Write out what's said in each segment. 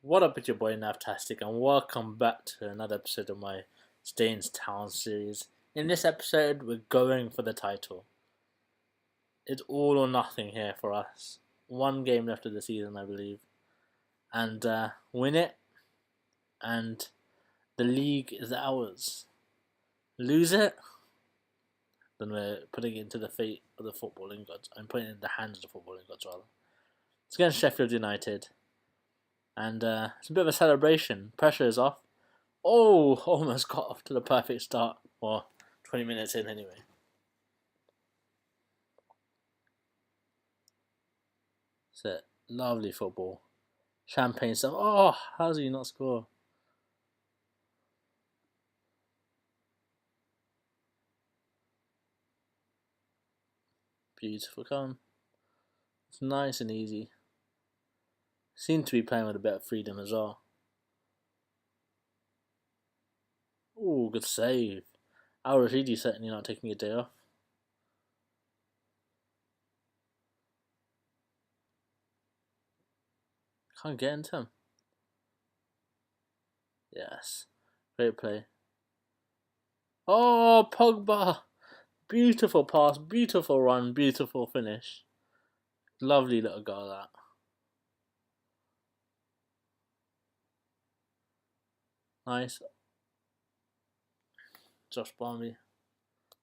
What up, it's your boy Navtastic, and welcome back to another episode of my Staines-Town series. In this episode, we're going for the title. It's all or nothing here for us. One game left of the season, I believe, and win it, and the league is ours. Lose it, then we're putting it into the fate of the footballing gods. I'm putting it in the hands of the footballing gods, rather. It's against Sheffield United. And it's a bit of a celebration. Pressure is off. Oh, almost got off to the perfect start. Well, 20 minutes in anyway. So, lovely football. Champagne stuff. Oh, how does he not score? Beautiful. Come. It's nice and easy. Seem to be playing with a bit of freedom as well. Oh, good save. Al Rashidi certainly not taking a day off. Can't get into him. Yes. Great play. Oh, Pogba. Beautiful pass, beautiful run, beautiful finish. Lovely little goal that. Nice. Josh Barmby.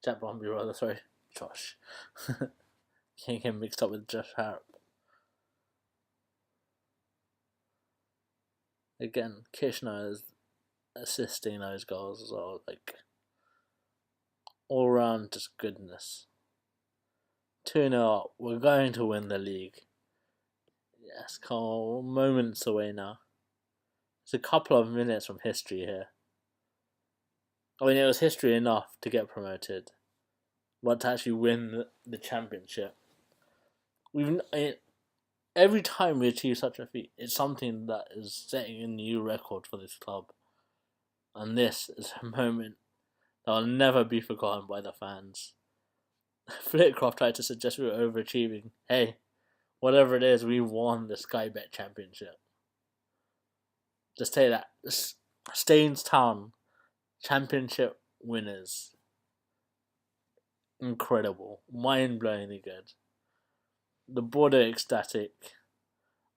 Jack Barmby rather, sorry. Josh. Can't get mixed up with Josh Harrop. Again, Kishner is assisting those goals as well. Like, all round just goodness. 2-0 up. We're going to win the league. Yes, come on, moments away now. It's a couple of minutes from history here. I mean, it was history enough to get promoted, but to actually win the championship. Every time we achieve such a feat, it's something that is setting a new record for this club. And this is a moment that will never be forgotten by the fans. Flitcroft tried to suggest we were overachieving. Hey, whatever it is, we won the Sky Bet Championship. Just say that. Staines Town Championship winners. Incredible. Mind-blowingly good. The border ecstatic.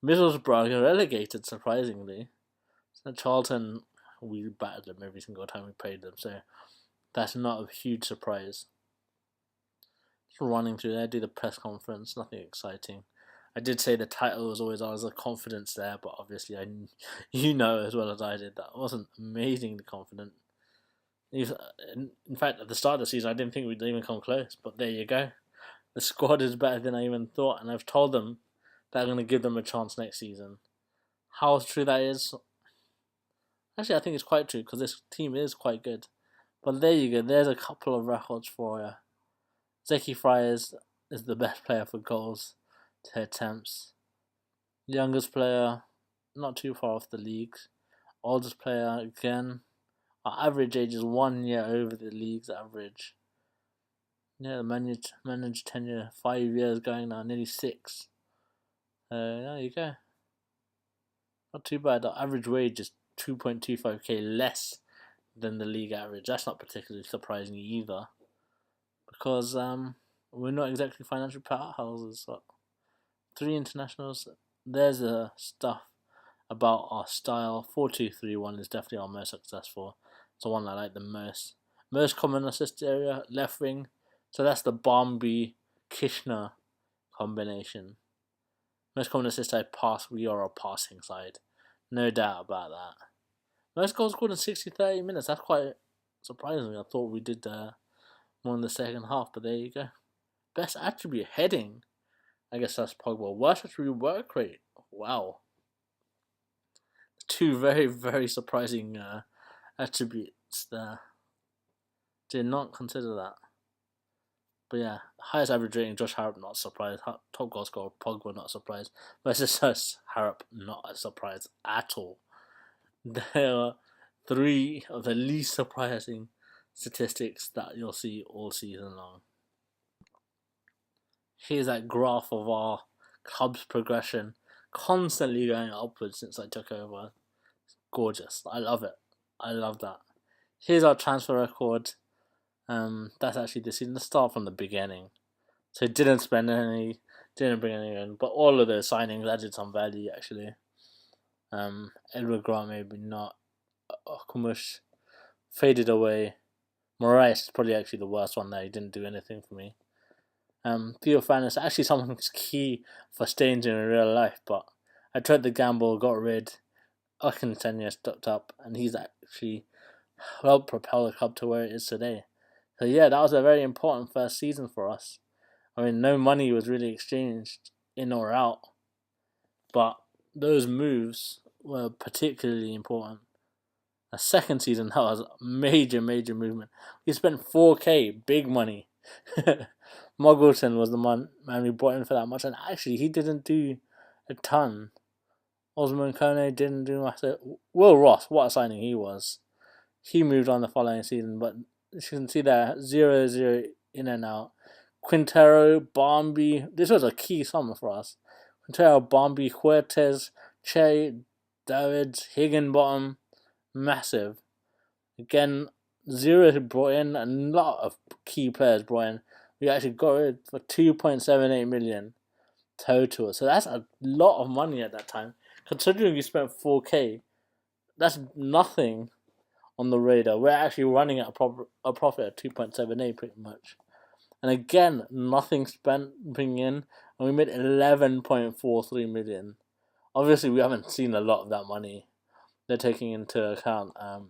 Middlesbrough are relegated, surprisingly. So Charlton, we battered them every single time we played them, so that's not a huge surprise. Just running through there, do the press conference, nothing exciting. I did say the title was always ours, the confidence there, but obviously you know as well as I did that I wasn't amazingly confident. In fact, at the start of the season, I didn't think we'd even come close, but there you go. The squad is better than I even thought, and I've told them that I'm going to give them a chance next season. How true that is? Actually, I think it's quite true, because this team is quite good. But there you go, there's a couple of records for you. Zeki Friars is the best player for goals to attempts. Youngest player, not too far off the league. Oldest player, again. Our average age is 1 year over the league's average. Yeah, the managed tenure, 5 years going now, nearly 6. There you go. Not too bad. Our average wage is 2.25k less than the league average. That's not particularly surprising either, because we're not exactly financial powerhouses. So 3 internationals. There's the stuff about our style. 4-2-3-1 is definitely our most successful. It's the one I like the most. Most common assist area, left wing. So that's the Barmby Kishner combination. Most common assist side pass. We are a passing side, no doubt about that. Most goals scored in 60-30 minutes. That's quite surprising. I thought we did more in the second half, but there you go. Best attribute, heading. I guess that's Pogba. Worst attribute, work rate. Wow. 2 very, very surprising attributes there. Did not consider that. But yeah, highest average rating, Josh Harrop, not surprised. Top goal scorer, Pogba, not surprised. Versus Harrop, not a surprise at all. There are 3 of the least surprising statistics that you'll see all season long. Here's that graph of our club's progression. constantly going upwards since I took over. Gorgeous. I love it. I love that. Here's our transfer record. That's actually the season. Let's start from the beginning. So didn't spend any, didn't bring any in, but all of those signings added some value actually. Edward Grant maybe not. Kumush faded away. Moraes is probably actually the worst one there. He didn't do anything for me. Theophanis, actually someone who's key for Staines in real life, but I tried the gamble, got rid. Akinsanya stepped up, and he's actually helped propel the club to where it is today. So yeah, that was a very important first season for us. I mean, no money was really exchanged in or out, but those moves were particularly important. The second season, that was a major movement. We spent 4K, big money. Muggleton was the man we brought in for that much, and actually he didn't do a ton. Osman Kone didn't do much. Will Ross, what a signing he was. He moved on the following season, but you can see there 0-0 in and out. Quintero, Bombi, this was a key summer for us. Quintero, Bombi, Huertes, Che, Davids, Higginbottom, massive. Again, Zero brought in a lot of key players brought in. We actually got it for 2.78 million total. So that's a lot of money at that time. Considering we spent 4K, that's nothing on the radar. We're actually running at a profit of 2.78 pretty much. And again, nothing spent bringing in, and we made 11.43 million. Obviously, we haven't seen a lot of that money. They're taking into account a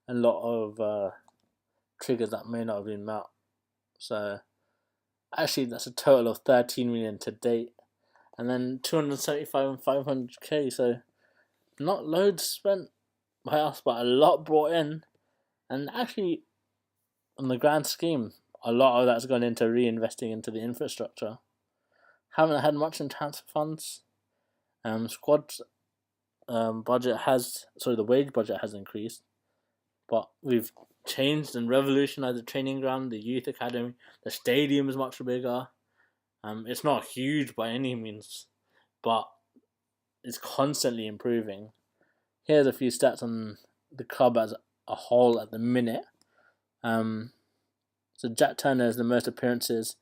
lot of triggers that may not have been met. So, actually, that's a total of 13 million to date. And then 275 and 500k, so not loads spent by us, but a lot brought in. And actually, on the grand scheme, a lot of that's gone into reinvesting into the infrastructure. Haven't had much in transfer funds. Squad budget the wage budget has increased, but we've changed and revolutionized the training ground, the youth academy. The stadium is much bigger. It's not huge by any means, but it's constantly improving. Here's a few stats on the club as a whole at the minute. So Jack Turner has the most appearances.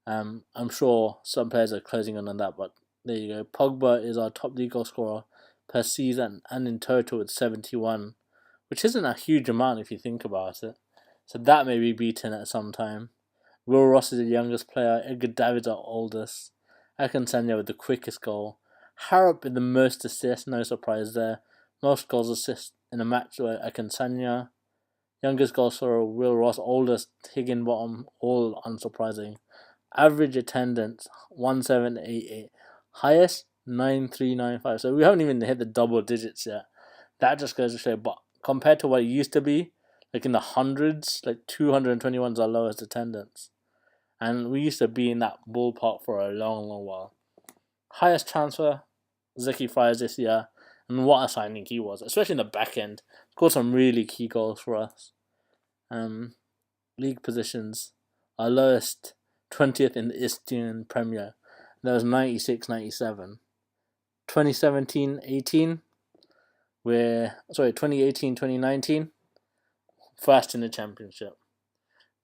I'm sure some players are closing in on that, but there you go. Pogba is our top league goal scorer per season and in total with 71, which isn't a huge amount if you think about it. So that may be beaten at some time. Will Ross is the youngest player. Edgar Davids our oldest. Akinsanya with the quickest goal. Harrop with the most assists, no surprise there. Most goals assists in a match where Akinsanya. Youngest goal scorer Will Ross, oldest Higginbottom, all unsurprising. Average attendance 1788. Highest 9395. So we haven't even hit the double digits yet. That just goes to show, but compared to what it used to be, like in the hundreds, like 221 is our lowest attendance. And we used to be in that ballpark for a long while. Highest transfer, Zeki Fires this year. And what a signing he was, especially in the back end. Scored some really key goals for us. League positions, our lowest 20th in the Eastern Premier. That was 96-97. 2017-18, 2018-2019, first in the Championship.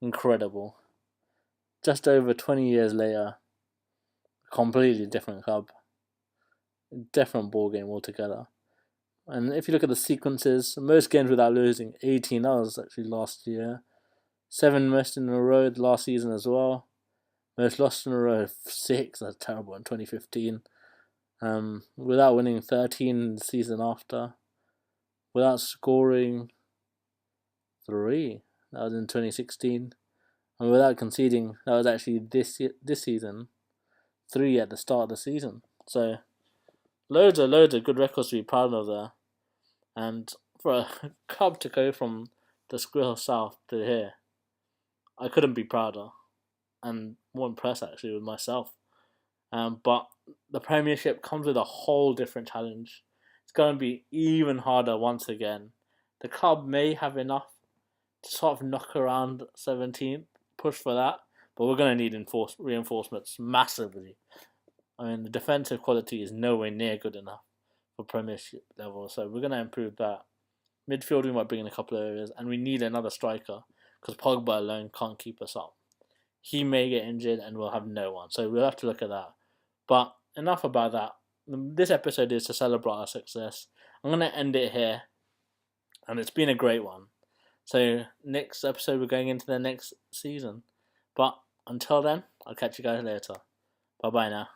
Incredible. Just over 20 years later, completely different club. Different ball game altogether. And if you look at the sequences, most games without losing, 18, that was actually last year. 7 most in a row last season as well. Most lost in a row, 6, that's terrible, in 2015. Without winning, 13 the season after. Without scoring, 3, that was in 2016. And without conceding, that was actually this season, 3 at the start of the season. So, loads of good records to be proud of there. And for a club to go from the Squirrel South to here, I couldn't be prouder. And more impressed actually with myself. But the Premiership comes with a whole different challenge. It's going to be even harder once again. The club may have enough to sort of knock around 17th, push for that, but we're going to need reinforcements massively. I mean, the defensive quality is nowhere near good enough for Premiership level, so we're going to improve that. Midfield, we might bring in a couple of areas, and we need another striker because Pogba alone can't keep us up. He may get injured, and we'll have no one, so we'll have to look at that. But enough about that. This episode is to celebrate our success. I'm going to end it here, and it's been a great one. So next episode, we're going into the next season. But until then, I'll catch you guys later. Bye bye now.